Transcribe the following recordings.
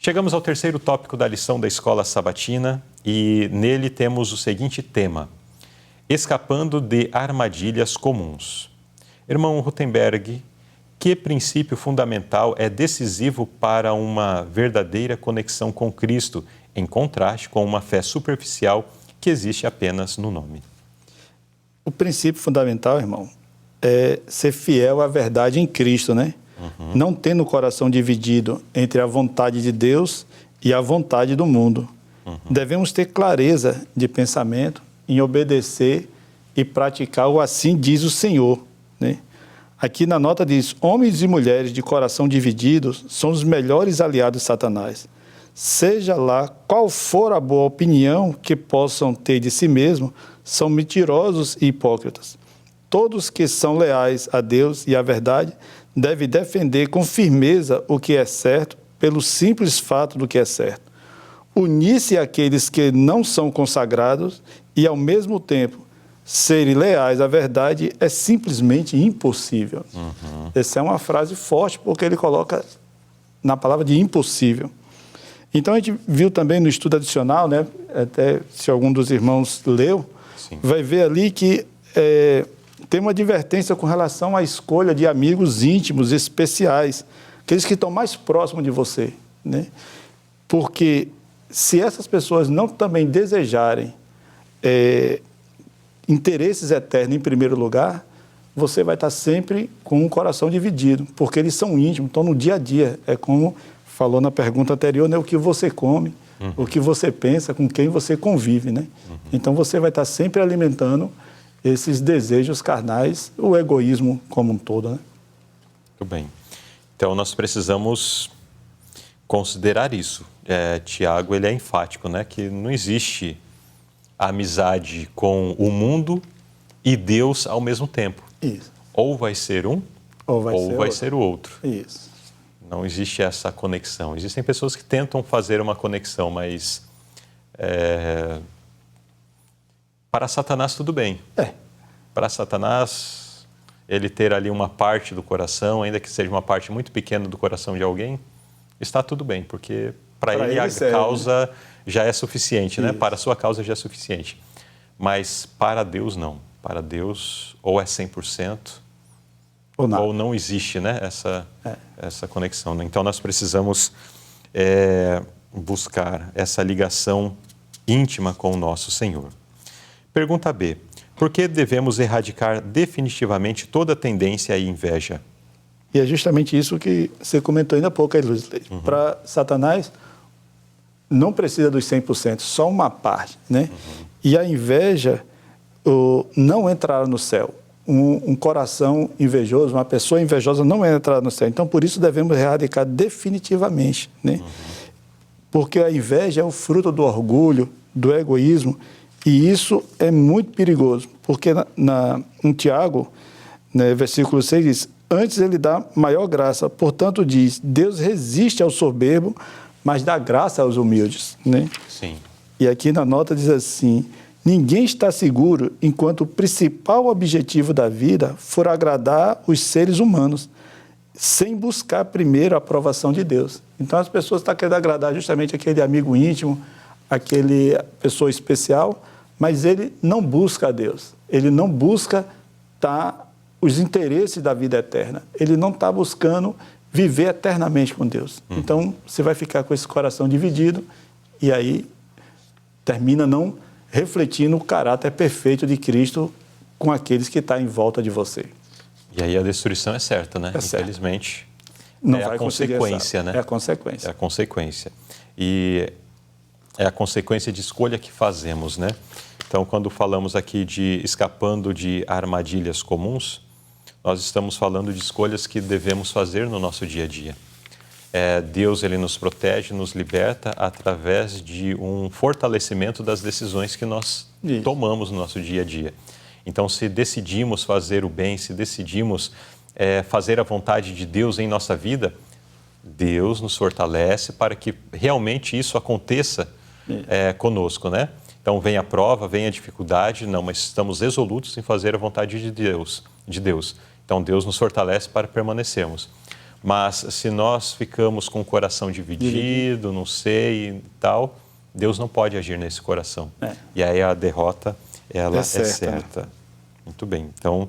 Chegamos ao terceiro tópico da lição da Escola Sabatina e nele temos o seguinte tema: escapando de armadilhas comuns. Irmão Rutenberg, que princípio fundamental é decisivo para uma verdadeira conexão com Cristo, em contraste com uma fé superficial que existe apenas no nome? O princípio fundamental, irmão, é ser fiel à verdade em Cristo, né? Não tendo o coração dividido entre a vontade de Deus e a vontade do mundo. Devemos ter clareza de pensamento em obedecer e praticar o assim diz o Senhor, né? Aqui na nota diz: homens e mulheres de coração divididos são os melhores aliados de Satanás. Seja lá qual for a boa opinião que possam ter de si mesmo, são mentirosos e hipócritas. Todos que são leais a Deus e à verdade devem defender com firmeza o que é certo, pelo simples fato do que é certo. Unir-se àqueles que não são consagrados e, ao mesmo tempo, serem leais à verdade é simplesmente impossível. Essa é uma frase forte, porque ele coloca na palavra de impossível. Então, a gente viu também no estudo adicional, né, até se algum dos irmãos leu, Sim. vai ver ali que tem uma advertência com relação à escolha de amigos íntimos, especiais, aqueles que estão mais próximos de você, né? Porque se essas pessoas não também desejarem interesses eternos em primeiro lugar, você vai estar sempre com o coração dividido, porque eles são íntimos, estão no dia a dia. É como falou na pergunta anterior, né? O que você come, o que você pensa, com quem você convive, né? Então você vai estar sempre alimentando esses desejos carnais, o egoísmo como um todo, né? Muito bem. Então, nós precisamos considerar isso. Tiago, ele é enfático, né? Que não existe amizade com o mundo e Deus ao mesmo tempo. Isso. Ou vai ser um, ou vai ser o outro. Isso. Não existe essa conexão. Existem pessoas que tentam fazer uma conexão, mas para Satanás tudo bem. Para Satanás, ele ter ali uma parte do coração, ainda que seja uma parte muito pequena do coração de alguém, está tudo bem, porque para ele a causa já é suficiente, né? Para a sua causa já é suficiente. Mas para Deus não. Para Deus ou é 100% ou não existe, né? Essa conexão. Então nós precisamos buscar essa ligação íntima com o nosso Senhor. Pergunta B. Por que devemos erradicar definitivamente toda tendência e inveja? E é justamente isso que você comentou ainda há pouco, Luiz. Para Satanás, não precisa dos 100%, só uma parte, né? E a inveja não entrará no céu. Um coração invejoso, uma pessoa invejosa não entrará no céu. Então, por isso, devemos erradicar definitivamente, né? Porque a inveja é o fruto do orgulho, do egoísmo, e isso é muito perigoso, porque em Tiago, né, versículo 6 diz: antes ele dá maior graça, portanto diz, Deus resiste ao soberbo, mas dá graça aos humildes, né? Sim. E aqui na nota diz assim: ninguém está seguro enquanto o principal objetivo da vida for agradar os seres humanos, sem buscar primeiro a aprovação de Deus. Então as pessoas estão querendo agradar justamente aquele amigo íntimo, aquele pessoa especial, mas ele não busca a Deus, ele não busca os interesses da vida eterna, ele não está buscando viver eternamente com Deus. Então, você vai ficar com esse coração dividido e aí termina não refletindo o caráter perfeito de Cristo com aqueles que estão em volta de você. E aí a destruição é certa, né? Infelizmente, não é vai a consequência, né? É a consequência. É a consequência. E é a consequência de escolha que fazemos, né? Então, quando falamos aqui de escapando de armadilhas comuns, nós estamos falando de escolhas que devemos fazer no nosso dia a dia. Deus, ele nos protege, nos liberta através de um fortalecimento das decisões que nós tomamos no nosso dia a dia. Então, se decidimos fazer o bem, se decidimos fazer a vontade de Deus em nossa vida, Deus nos fortalece para que realmente isso aconteça conosco, né? Então, vem a prova, vem a dificuldade, não, mas estamos resolutos em fazer a vontade de Deus. Então, Deus nos fortalece para permanecermos. Mas se nós ficamos com o coração dividido, não sei e tal, Deus não pode agir nesse coração. E aí a derrota, ela é certa. Né? Muito bem. Então,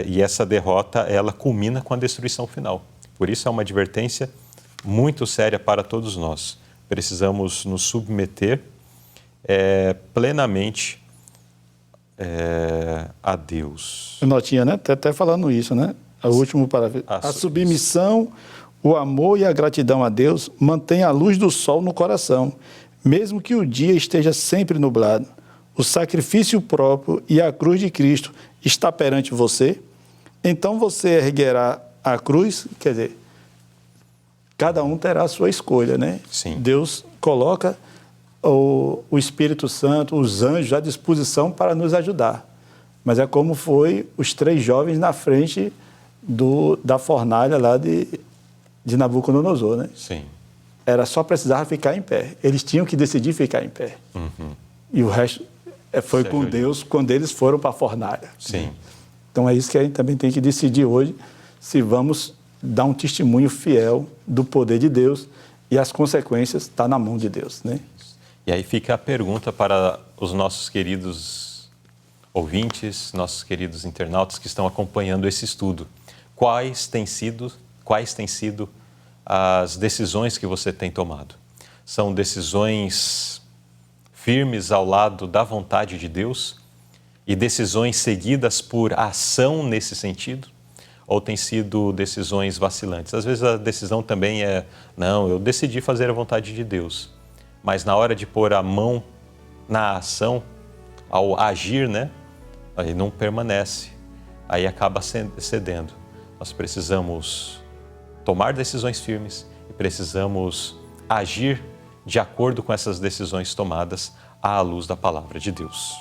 e essa derrota, ela culmina com a destruição final. Por isso é uma advertência muito séria para todos nós. Precisamos nos submeter plenamente a Deus. Notinha, né? Até falando isso, né? O último parágrafo. A submissão, o amor e a gratidão a Deus mantém a luz do sol no coração, mesmo que o dia esteja sempre nublado. O sacrifício próprio e a cruz de Cristo está perante você. Então você erguerá a cruz, quer dizer, cada um terá a sua escolha, né? Sim. Deus coloca o Espírito Santo, os anjos à disposição para nos ajudar. Mas é como foi os 3 jovens na frente da fornalha lá de Nabucodonosor, né? Sim. Era só precisar ficar em pé. Eles tinham que decidir ficar em pé. E o resto foi com Deus quando eles foram para a fornalha. Sim. Então é isso que a gente também tem que decidir hoje, se vamos dar um testemunho fiel do poder de Deus, e as consequências estão na mão de Deus, né? E aí fica a pergunta para os nossos queridos ouvintes, nossos queridos internautas que estão acompanhando esse estudo. Quais têm sido as decisões que você tem tomado? São decisões firmes ao lado da vontade de Deus e decisões seguidas por ação nesse sentido? Ou tem sido decisões vacilantes? Às vezes a decisão também não, eu decidi fazer a vontade de Deus, mas na hora de pôr a mão na ação, ao agir, né, aí não permanece, aí acaba cedendo. Nós precisamos tomar decisões firmes e precisamos agir de acordo com essas decisões tomadas à luz da palavra de Deus.